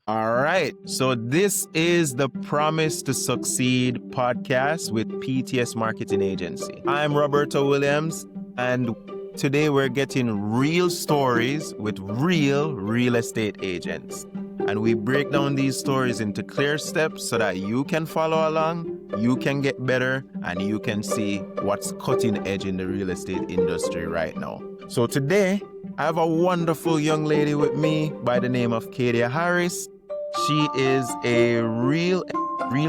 All right. So this is the Promise to Succeed podcast with PTS Marketing Agency. I'm Roberto Williams, and today we're getting real stories with real estate agents. And we break down these stories into clear steps so that you can follow along, you can get better, and you can see what's cutting edge in the real estate industry right now. So today, I have a wonderful young lady with me by the name of Kadia Harris. She is a real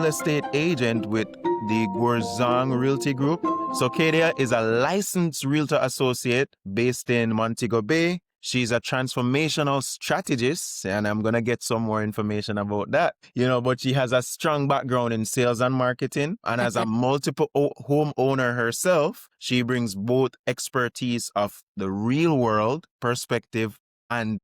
estate agent with the Gourzong Realty Group. So Kadia is a licensed Realtor-Associate based in Montego Bay. She's a transformational strategist, and I'm going to get some more information about that. But she has a strong background in sales and marketing, and as a multiple home owner herself, she brings both expertise of the real world perspective and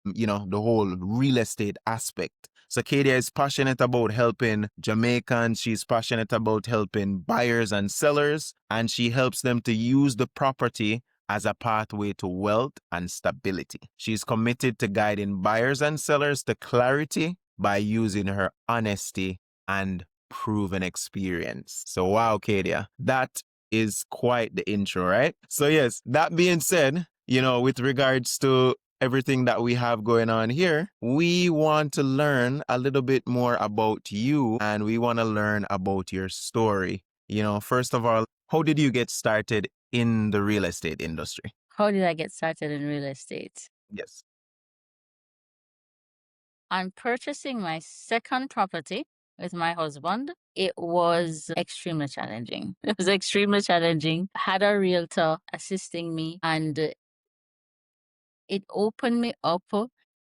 the whole real estate aspect. So Kadia is passionate about helping Jamaicans. She's passionate about helping buyers and sellers, and she helps them to use the property as a pathway to wealth and stability. She's committed to guiding buyers and sellers to clarity by using her honesty and proven experience. So wow, Kadia, that is quite the intro, right? So yes, that being said, with regards to everything that we have going on here, we want to learn a little bit more about you, and we want to learn about your story. First of all, how did you get started in the real estate industry? How did I get started in real estate? Yes. On purchasing my second property with my husband, it was extremely challenging. It was extremely challenging. I had a realtor assisting me, and it opened me up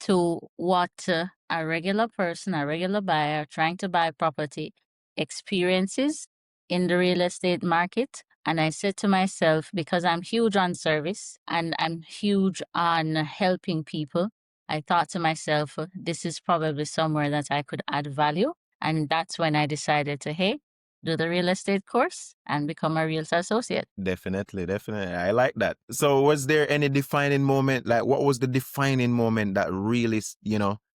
to what a regular person, a regular buyer trying to buy property experiences in the real estate market. And I said to myself, because I'm huge on service and I'm huge on helping people, I thought to myself, this is probably somewhere that I could add value. And that's when I decided to, hey, do the real estate course and become a Realtor-Associate. Definitely. I like that. So was there any defining moment? Like, what was the defining moment that really,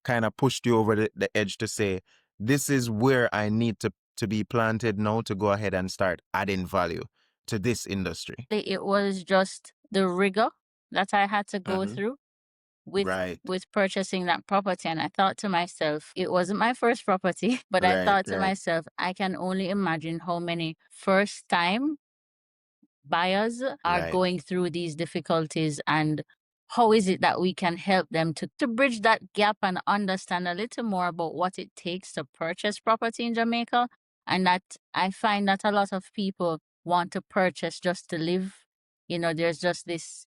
kind of pushed you over the edge to say, this is where I need to be planted now to go ahead and start adding value to this industry? It was just the rigor that I had to go through with purchasing that property. And I thought to myself, it wasn't my first property, but I thought to myself, I can only imagine how many first time buyers are going through these difficulties, and how is it that we can help them to bridge that gap and understand a little more about what it takes to purchase property in Jamaica. And that I find that a lot of people want to purchase just to live. There's just this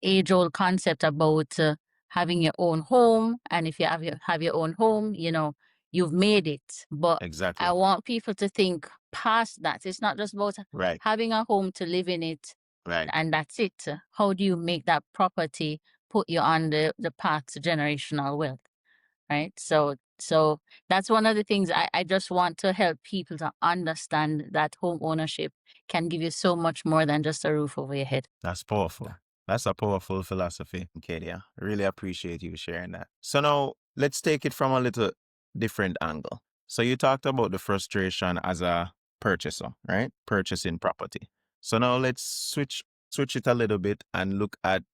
age-old concept about having your own home, and if you have your own home, you've made it. But Exactly. I want people to think past that. It's not just about having a home to live in it, and that's it. How do you make that property put you on the path to generational wealth, right? So that's one of the things I just want to help people to understand, that home ownership can give you so much more than just a roof over your head. That's powerful. That's a powerful philosophy, Kadia. Really appreciate you sharing that. So now let's take it from a little different angle. So you talked about the frustration as a purchaser, right? Purchasing property. So now let's switch it a little bit and look at,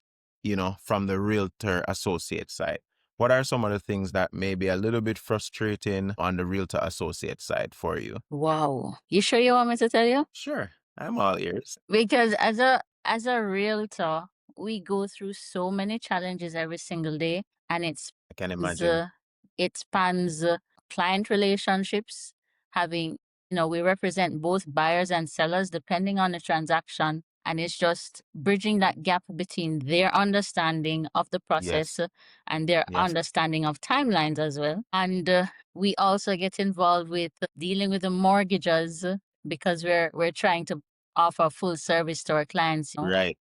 from the Realtor-Associate side. What are some of the things that may be a little bit frustrating on the Realtor-Associate side for you? Wow. You sure you want me to tell you? Sure. I'm all ears. Because as a realtor, we go through so many challenges every single day, and I can imagine. it spans client relationships, having, we represent both buyers and sellers depending on the transaction. And it's just bridging that gap between their understanding of the process and their understanding of timelines as well. And we also get involved with dealing with the mortgages, because we're trying to offer full service to our clients. Right.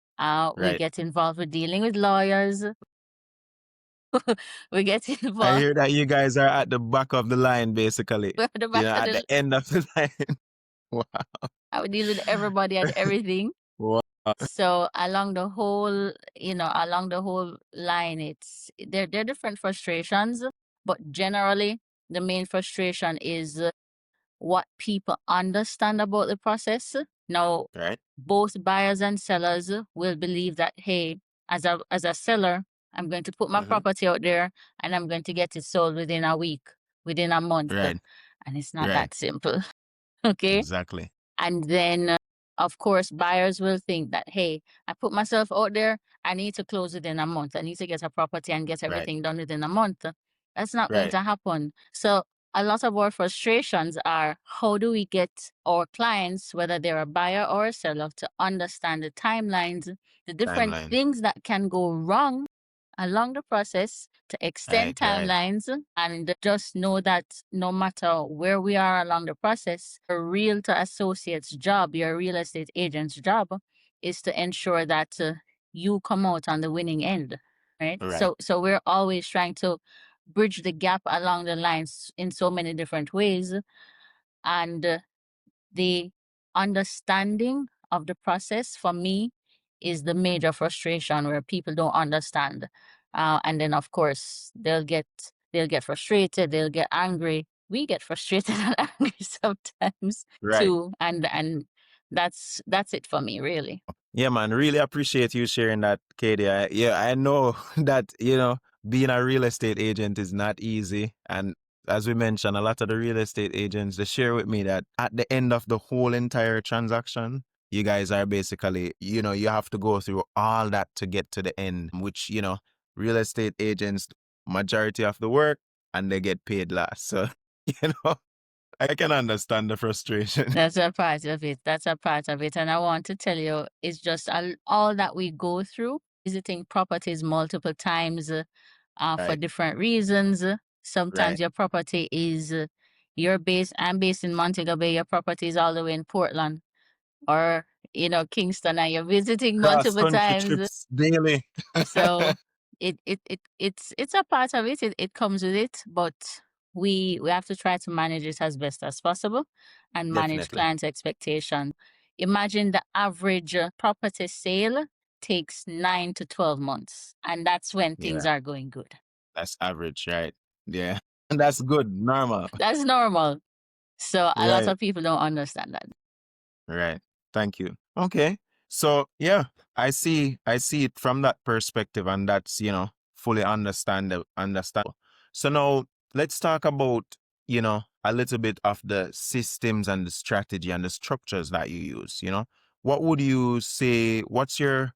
We get involved with dealing with lawyers. We get involved. I hear that you guys are at the back of the line, basically. We're at the back at the end of the line. Wow. I would deal with everybody and everything. Wow. So along the whole, along the whole line, there are different frustrations, but generally the main frustration is what people understand about the process. Now, Right. both buyers and sellers will believe that, hey, as a seller, I'm going to put my Mm-hmm. property out there and I'm going to get it sold within a week, within a month. Right. And it's not Right. that simple. Okay. Exactly. And then, of course, buyers will think that, hey, I put myself out there. I need to close within a month. I need to get a property and get Right. everything done within a month. That's not going Right. to happen. So a lot of our frustrations are, how do we get our clients, whether they're a buyer or a seller, to understand the timelines, the different Timeline. things that can go wrong along the process, to extend Right. Right. timelines, and just know that no matter where we are along the process, a Realtor-Associate's job, your real estate agent's job, is to ensure that you come out on the winning end, right? Right. So we're always trying to bridge the gap along the lines in so many different ways, and the understanding of the process for me is the major frustration, where people don't understand. And then of course they'll get frustrated, they'll get angry. We get frustrated and angry sometimes Right. too. And that's it for me, really. Yeah, man. Really appreciate you sharing that, Katie. Yeah, I know that, being a real estate agent is not easy. And as we mentioned, a lot of the real estate agents, they share with me that at the end of the whole entire transaction, you guys are basically, you have to go through all that to get to the end, which, real estate agents, majority of the work, and they get paid last. So, you know, I can understand the frustration. That's a part of it. That's a part of it. And I want to tell you, it's just all that we go through, visiting properties multiple times for Right. different reasons. Sometimes Right. your property is, I'm based in Montego Bay, your property is all the way in Portland or, Kingston, and you're visiting Cross multiple country times. trips daily. So it's a part of it. It comes with it, but we have to try to manage it as best as possible and manage Definitely. clients' expectation. Imagine the average property sale takes 9 to 12 months, and that's when things Yeah, are going good. that's average, right? Yeah. That's good, normal. That's normal. So a lot Right, of people don't understand that. right. Thank you. Okay. So yeah, I see it from that perspective, and that's, fully understandable. So now let's talk about, a little bit of the systems and the strategy and the structures that you use, What would you say, what's your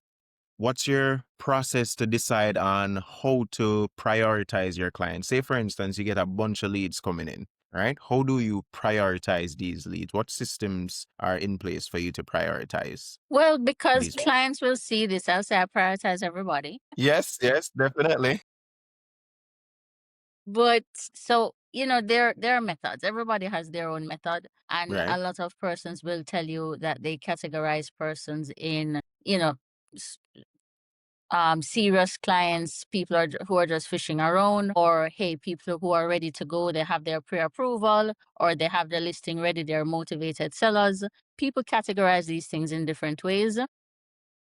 process to decide on how to prioritize your clients? Say, for instance, you get a bunch of leads coming in, right? How do you prioritize these leads? What systems are in place for you to prioritize Well, because these? clients will see this, I'll say I prioritize everybody. Yes, yes, definitely. But so, there are methods. Everybody has their own method. And Right, a lot of persons will tell you that they categorize persons in, s- serious clients, people who are just fishing around, or hey, people who are ready to go, they have their pre-approval, or they have their listing ready, they're motivated sellers. People categorize these things in different ways.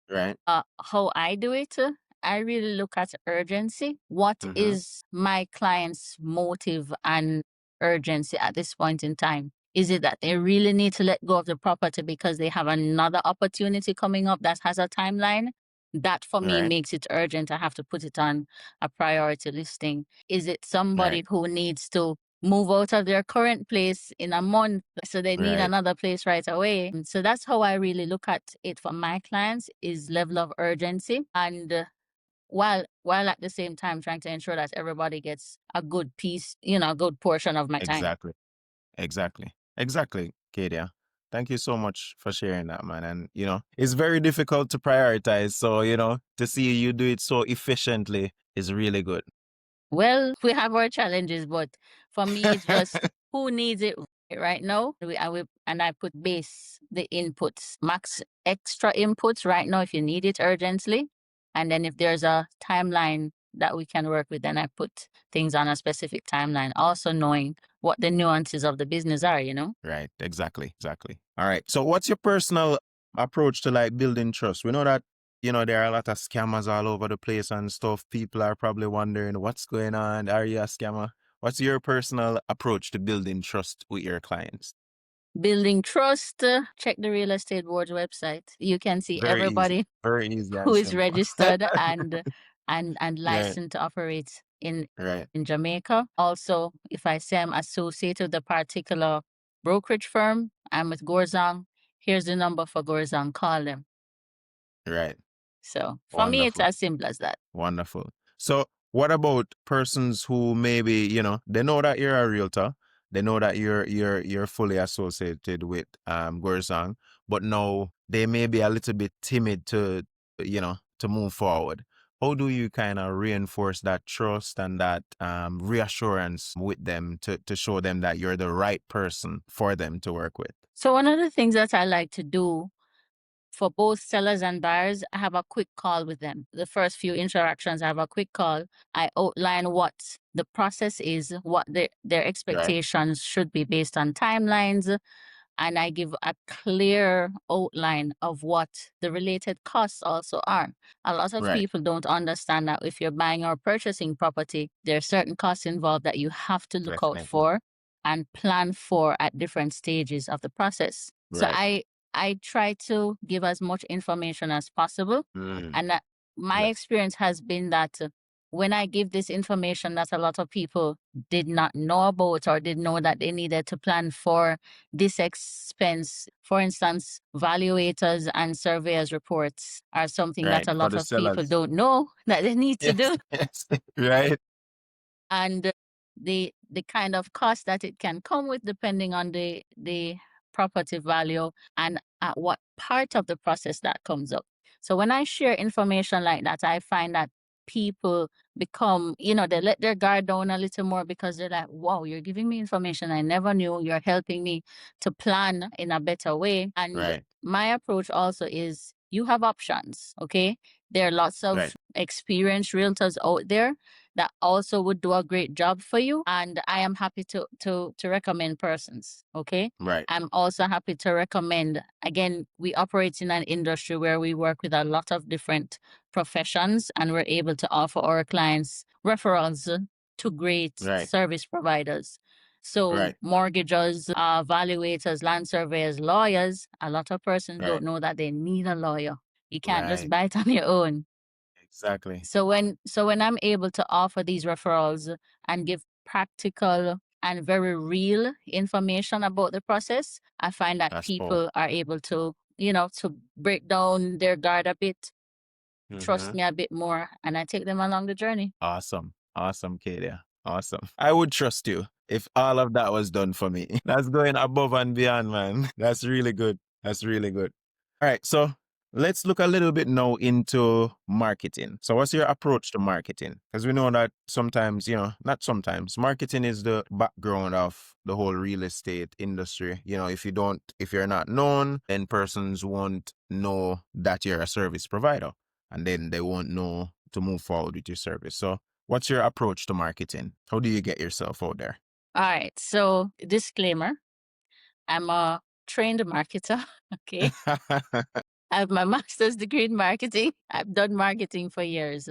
right. How I do it, I really look at urgency. What Mm-hmm. is my client's motive and urgency at this point in time? Is it that they really need to let go of the property because they have another opportunity coming up that has a timeline? That for me Right, makes it urgent. I have to put it on a priority listing. Is it right, somebody who needs to move out of their current place in a month, so they need right. another place right away? And so that's how I really look at it for my clients, is level of urgency, and while at the same time trying to ensure that everybody gets a good piece, a good portion of my time. Exactly, exactly, exactly, Kadia. Thank you so much for sharing that, man. And, it's very difficult to prioritize. So, to see you do it so efficiently is really good. Well, we have our challenges, but for me, it's just who needs it right now. I put base the inputs, max extra inputs right now if you need it urgently. And then if there's a timeline that we can work with, then I put things on a specific timeline, also knowing what the nuances of the business are. Right, exactly, exactly. All right. So what's your personal approach to like building trust? We know that, there are a lot of scammers all over the place and stuff. People are probably wondering what's going on. Are you a scammer? What's your personal approach to building trust with your clients? Building trust, check the real estate board's website. You can see Very easy. everybody Very easy who and is simple. registered and Right. licensed to operate Right. in Jamaica. Also, if I say I'm associated with a particular brokerage firm, I'm with Gourzong. Here's the number for Gourzong. Call them. Right. So for me, it's Wonderful. as simple as that. Wonderful. So what about persons who maybe, they know that you're a realtor, they know that you're fully associated with Gourzong, but no, they may be a little bit timid to move forward. How do you kind of reinforce that trust and that reassurance with them to show them that you're the right person for them to work with? So one of the things that I like to do for both sellers and buyers, I have a quick call with them. The first few interactions, I have a quick call. I outline what the process is, what their expectations should be based on timelines, and I give a clear outline of what the related costs also are. A lot of Right. people don't understand that if you're buying or purchasing property, there are certain costs involved that you have to look out Definitely. for and plan for at different stages of the process. So Right. I try to give as much information as possible. And my Yes. experience has been that when I give this information that a lot of people did not know about or didn't know that they needed to plan for this expense, for instance, valuators and surveyors reports are something that Right. a For lot the of people sellers. don't know that they need to Yes. do. Yes. Right. And the kind of cost that it can come with depending on the property value and at what part of the process that comes up. So when I share information like that, I find that people become, they let their guard down a little more because they're like, wow, you're giving me information I never knew. You're helping me to plan in a better way. And Right. my approach also is you have options, okay? There are lots of Right. experienced realtors out there that also would do a great job for you. And I am happy to recommend persons. Okay. Right. I'm also happy to recommend, again, we operate in an industry where we work with a lot of different professions and we're able to offer our clients referrals to great Right. service providers. So Right. mortgages, valuators, land surveyors, lawyers, a lot of persons Right. don't know that they need a lawyer. You can't just Right. buy it on your own. Exactly. So when I'm able to offer these referrals and give practical and very real information about the process, I find that That's powerful. people are able to, to break down their guard a bit, trust me a bit more, and I take them along the journey. Awesome. Awesome, Kadia. Awesome. I would trust you if all of that was done for me. That's going above and beyond, man. That's really good. That's really good. All right. So let's look a little bit now into marketing. So what's your approach to marketing? Because we know that sometimes, not sometimes, marketing is the background of the whole real estate industry. If you're not known, then persons won't know that you're a service provider, and then they won't know to move forward with your service. So what's your approach to marketing? How do you get yourself out there? All right. So disclaimer, I'm a trained marketer. Okay. I have my master's degree in marketing. I've done marketing for years.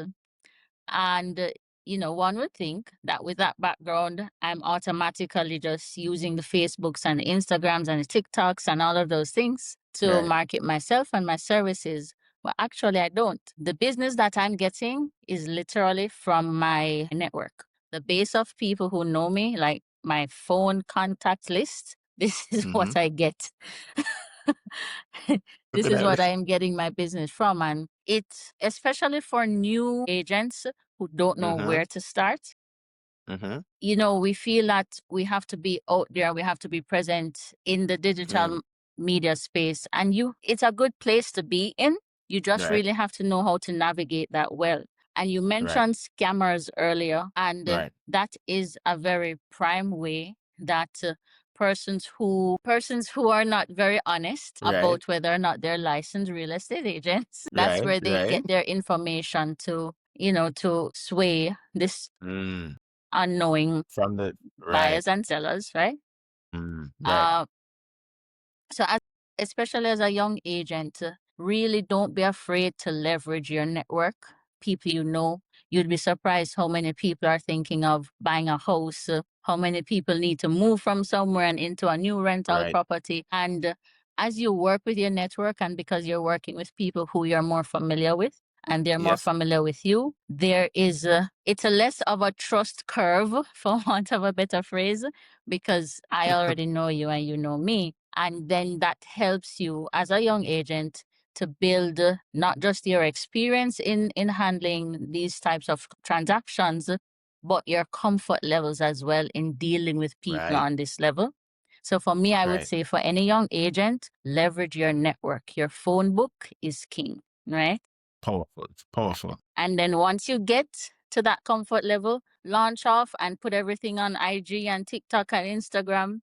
And, one would think that with that background, I'm automatically just using the Facebooks and the Instagrams and the TikToks and all of those things to Right. market myself and my services. But actually, I don't. The business that I'm getting is literally from my network. The base of people who know me, like my phone contact list, this is what I get. This is what I am getting my business from. And it's especially for new agents who don't know where to start. We feel that we have to be out there, we have to be present in the digital media space. And it's a good place to be in. You just Right. really have to know how to navigate that well. And you mentioned scammers earlier, and that is a very prime way that persons who are not very honest about whether or not they're licensed real estate agents. That's where they get their information to to sway this unknowing From the buyers and sellers, right? Right. Uh, so especially as a young agent, really don't be afraid to leverage your network, people you know. You'd be surprised how many people are thinking of buying a house, how many people need to move from somewhere and into a new rental Right. property. And as you work with your network, and because you're working with people who you're more familiar with, and they're more Yes. familiar with you, there is it's a less of a trust curve, for want of a better phrase, because I already know you and you know me. And then that helps you as a young agent to build not just your experience in handling these types of transactions, but your comfort levels as well in dealing with people Right. on this level. So for me, I would Right. say for any young agent, leverage your network. Your phone book is king, right? Powerful. Powerful. And then once you get to that comfort level, launch off and put everything on IG and TikTok and Instagram,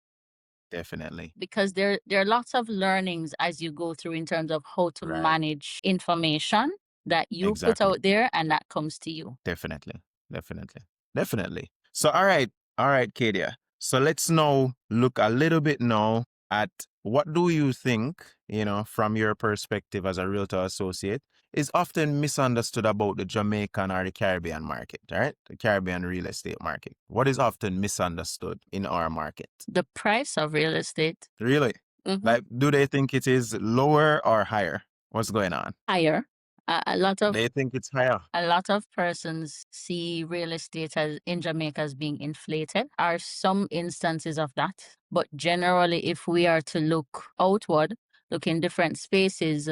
Definitely. because there are lots of learnings as you go through in terms of how to Right. manage information that you put Exactly. out there and that comes to you. Definitely. Definitely. Definitely. So, all right. All right, Kadia. So let's now look a little bit now at what do you think, from your perspective as a realtor associate, is often misunderstood about the Jamaican or the Caribbean market, right? The Caribbean real estate market. What is often misunderstood in our market? The price of real estate. Really? Like, do they think it is lower or higher? What's going on? Higher. A lot of They think it's higher. a lot of persons see real estate as in Jamaica as being inflated. Are some instances of that, but generally, if we are to look outward, look in different spaces,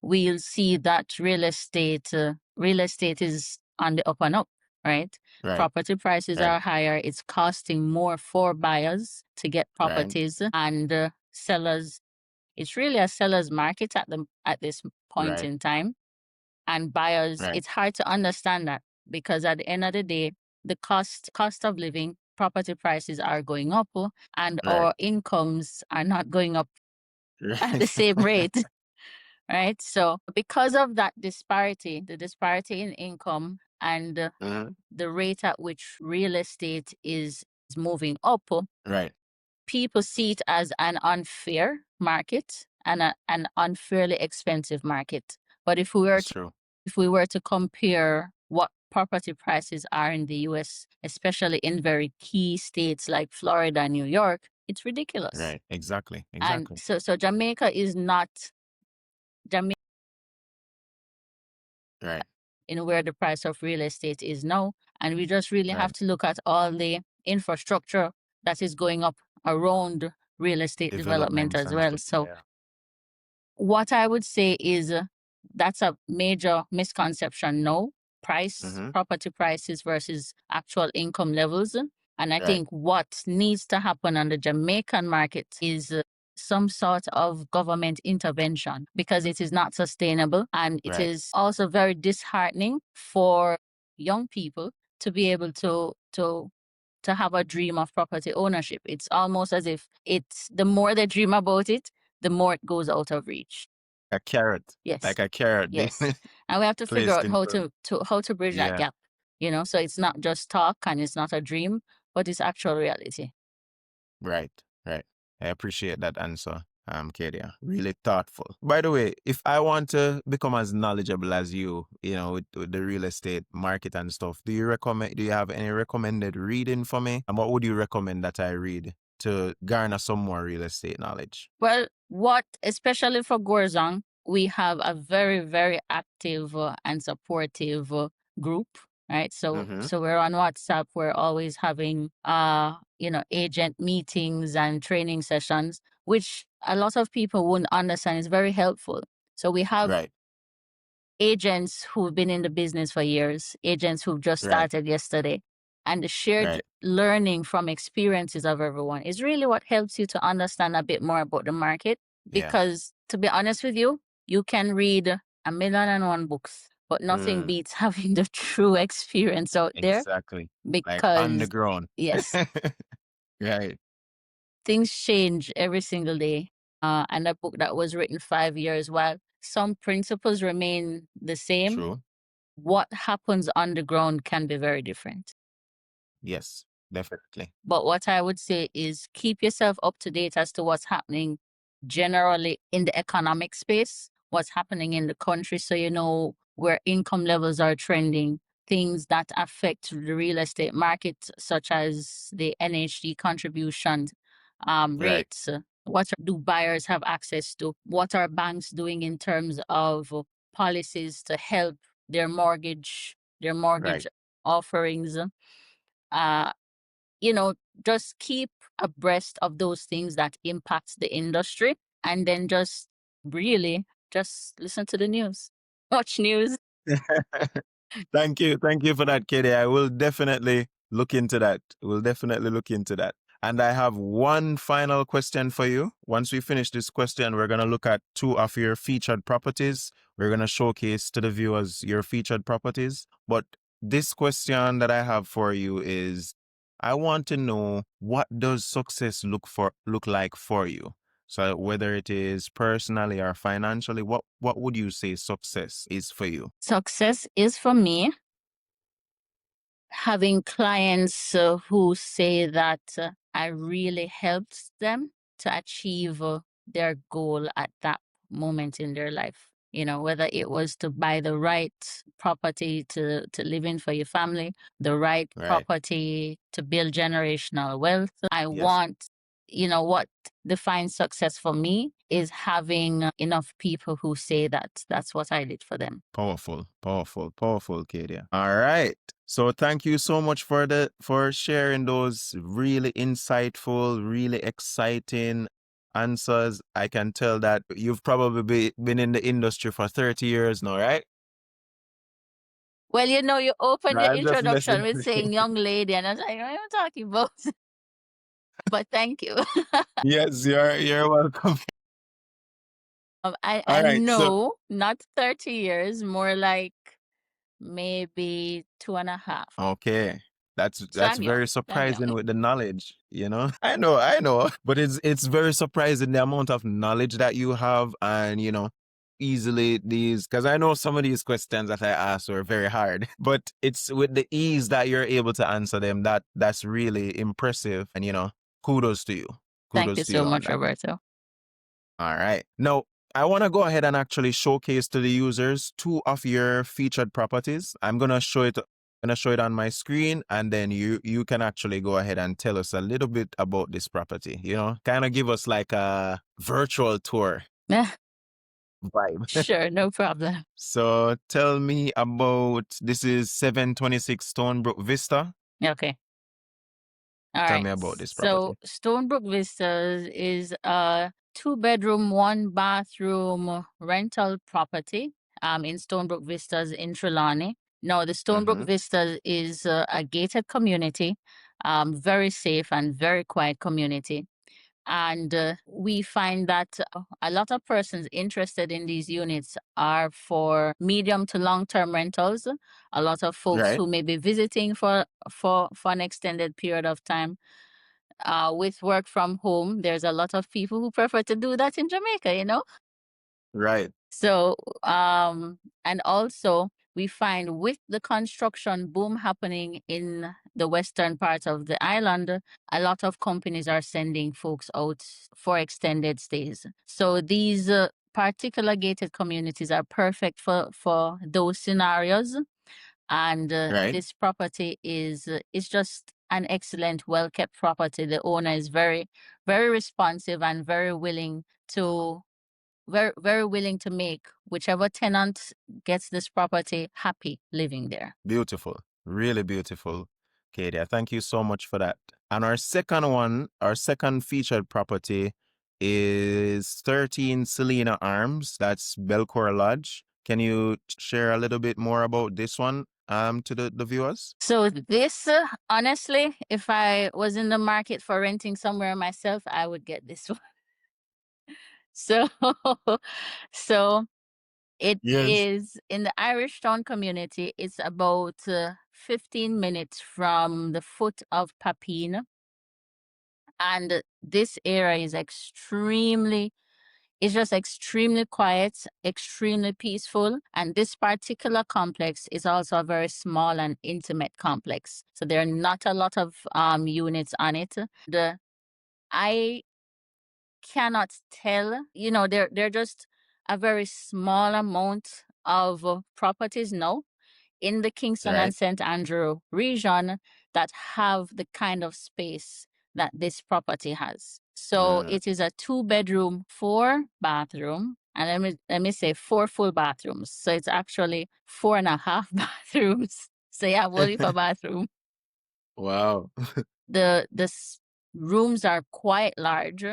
we'll see that real estate is on the up and up, right? Right. Property prices Right. are higher. It's costing more for buyers to get Right. properties, and sellers. It's really a seller's market at this point Right. in time. And buyers, Right. it's hard to understand that, because at the end of the day, the cost of living, property prices are going up, and Right. our incomes are not going up at the Right. same rate. Right? So because of that disparity, the disparity in income and Mhm. the rate at which real estate is moving up, Right. people see it as an unfair market and an unfairly expensive market. But That's true. if we were to compare what property prices are in the US, especially in very key states like Florida and New York, it's ridiculous. Right. Exactly. And Exactly. so Jamaica is not Jamaica Right. in where the price of real estate is now. And we just really Right. have to look at all the infrastructure that is going up around real estate development Developments as and well. stuff. So Yeah. what I would say is that's a major misconception now. Mhm. Property prices versus actual income levels. And I Right. think what needs to happen on the Jamaican market is some sort of government intervention, because it is not sustainable, and it Right. is also very disheartening for young people to be able to have a dream of property ownership. It's almost as if it's the more they dream about it, the more it goes out of reach. A carrot. Yes. Like a carrot being Yes. And we have to figure placed out in front. how to bridge that Yeah. gap. So it's not just talk and it's not a dream, but it's actual reality. Right. Right. I appreciate that answer, Kadia. Really thoughtful. By the way, if I want to become as knowledgeable as you, with the real estate market and stuff, do you have any recommended reading for me? And what would you recommend that I read to garner some more real estate knowledge? Well, especially for Gourzong, we have a very, very active and supportive group, right? So, Mhm. so we're on WhatsApp. We're always having, agent meetings and training sessions, which a lot of people wouldn't understand is very helpful. So we have Right. agents who've been in the business for years, agents who've just Right. started yesterday, and the shared Right. learning from experiences of everyone is really what helps you to understand a bit more about the market. Yeah. Because to be honest with you, you can read 1,000,001 books, but nothing Mm. beats having the true experience out there. Exactly. Like on the Because ground. yes, Right. things change every single day. And a book that was written 5 years, while some principles remain the same, True. what happens on the ground can be very different. Yes. Definitely. But what I would say is keep yourself up to date as to what's happening generally in the economic space, what's happening in the country. So you know where income levels are trending, things that affect the real estate market, such as the NHD contributions, Right. rates. What do buyers have access to? What are banks doing in terms of policies to help their mortgage Right. offerings? Uh, you know, just keep abreast of those things that impact the industry, and then just really just listen to the news, watch news. Thank you. Thank you for that, Katie. I will definitely look into that. We'll definitely look into that. And I have one final question for you. Once we finish this question, we're going to look at two of your featured properties. We're going to showcase to the viewers your featured properties. But this question that I have for you is, I want to know, what does success look like for you? So whether it is personally or financially, what would you say success is for you? Success is for me having clients who say that I really helped them to achieve their goal at that moment in their life. You know, whether it was to buy the right property to live in for your family, the right Right. property to build generational wealth. I Yes. want, you know, what defines success for me is having enough people who say that that's what I did for them. Powerful, powerful, powerful, Kadia. All right. So thank you so much for sharing those really insightful, really exciting answers. I can tell that you've probably been in the industry for 30 years now, right? Well, you know, you open No, your I'm just introduction messing. with saying young lady, and I was like, what am I talking about? But thank you. Yes, you're welcome. I All right. So know not 30 years, more like maybe 2.5. okay. So That's I'm young. very I'm young. surprising with the knowledge, you know? I know. But it's very surprising the amount of knowledge that you have, and easily these, because I know some of these questions that I asked were very hard, but it's with the ease that you're able to answer them, that's really impressive. And kudos to you. Thank you Kudos to so you on much, that. Roberto. All right. Now, I want to go ahead and actually showcase to the users two of your featured properties. I'm going to show it on my screen, and then you can actually go ahead and tell us a little bit about this property. Kind of give us like a virtual tour vibe. Sure, no problem. So tell me about, this is 726 Stonebrook Vista. Okay. All Tell right. me about this So property. Stonebrook Vistas is a 2-bedroom, 1-bathroom rental property in Stonebrook Vistas in Trelawney. Now, the Stonebrook Mm-hmm. Vistas is a gated community, very safe and very quiet community. And we find that a lot of persons interested in these units are for medium to long-term rentals. A lot of folks Right, who may be visiting for an extended period of time. With work from home, there's a lot of people who prefer to do that in Jamaica, you know? right, So, and also we find with the construction boom happening in the western part of the island, a lot of companies are sending folks out for extended stays. So these particular gated communities are perfect for those scenarios. And right. this property is just an excellent, well kept property. The owner is very, very responsive and very willing to make whichever tenant gets this property happy living there. Beautiful. Really beautiful, Kadia. Thank you so much for that. And our second featured property is 13 Selena Arms. That's Belcour Lodge. Can you share a little bit more about this one to the viewers? So this, honestly, if I was in the market for renting somewhere myself, I would get this one. So, so it Yes. is in the Irish Town community. It's about 15 minutes from the foot of Papine. And this area is it's just extremely quiet, extremely peaceful. And this particular complex is also a very small and intimate complex. So there are not a lot of units on it. I cannot tell. They're just a very small amount of properties now in the Kingston and Right. St. Andrew region that have the kind of space that this property has. So it is a 2-bedroom, 4-bathroom, and let me say 4 full bathrooms. So it's actually 4.5 bathrooms. So you have only for bathroom. Wow. The rooms are quite large.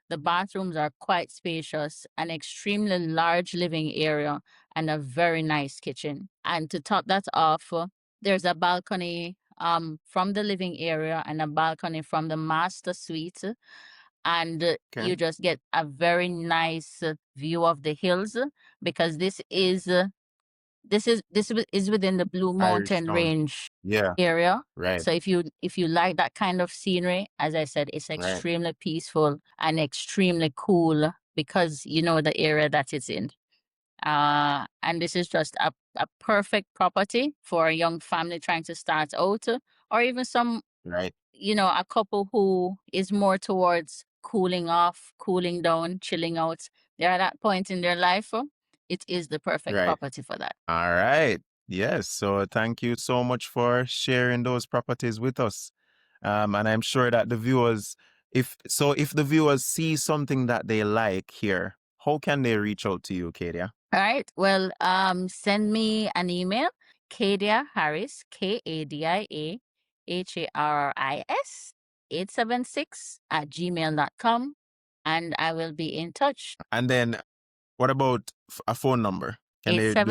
The bathrooms are quite spacious, an extremely large living area, and a very nice kitchen. And to top that off, there's a balcony from the living area and a balcony from the master suite. And you Okay. just get a very nice view of the hills, because this is within the Blue Irish Mountain Town. Range Yeah. area. Right. So if you like that kind of scenery, as I said, it's Right. extremely peaceful and extremely cool because you know the area that it's in. And this is just a perfect property for a young family trying to start out, or even Right. a couple who is more towards cooling off, cooling down, chilling out. They're at that point in their life. It is the perfect Right. property for that. All right. Yes. So thank you so much for sharing those properties with us. And I'm sure that the viewers, if the viewers see something that they like here, how can they reach out to you, Kadia? All right. Well, send me an email, Kadia Harris, KADIA HARRIS 876 at gmail.com, and I will be in touch. And then what about a phone number? Do they have a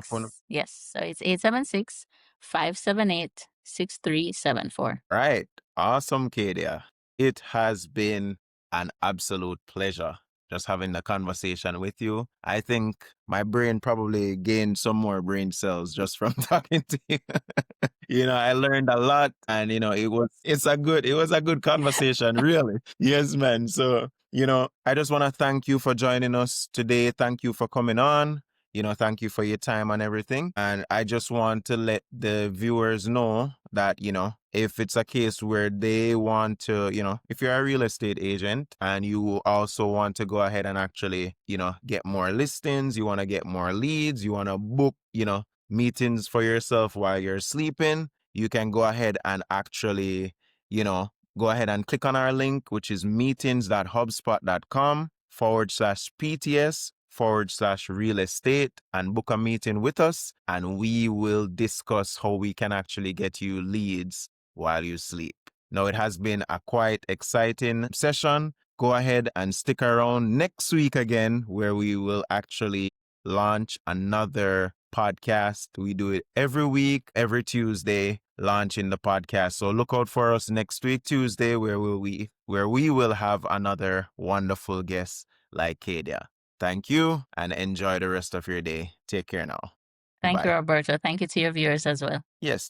phone number? 876, yes. So it's 876 578 6374. Right. Awesome, Kadia. It has been an absolute pleasure just having the conversation with you. I think my brain probably gained some more brain cells just from talking to you. I learned a lot, and it was a good conversation, really. Yes, man. So, I just want to thank you for joining us today. Thank you for coming on. Thank you for your time and everything. And I just want to let the viewers know that, if it's a case where they want to, if you're a real estate agent and you also want to go ahead and actually, get more listings, you want to get more leads, you want to book, meetings for yourself while you're sleeping, you can go ahead and actually, go ahead and click on our link, which is meetings.hubspot.com/PTS/real estate, and book a meeting with us, and we will discuss how we can actually get you leads while you sleep. Now, it has been a quite exciting session. Go ahead and stick around next week again, where we will actually launch another podcast. We do it every week, every Tuesday, launching the podcast. So look out for us next week, Tuesday, where we will have another wonderful guest like Kadia. Thank you, and enjoy the rest of your day. Take care now. Thank you, Bye. Roberto. Thank you to your viewers as well. Yes.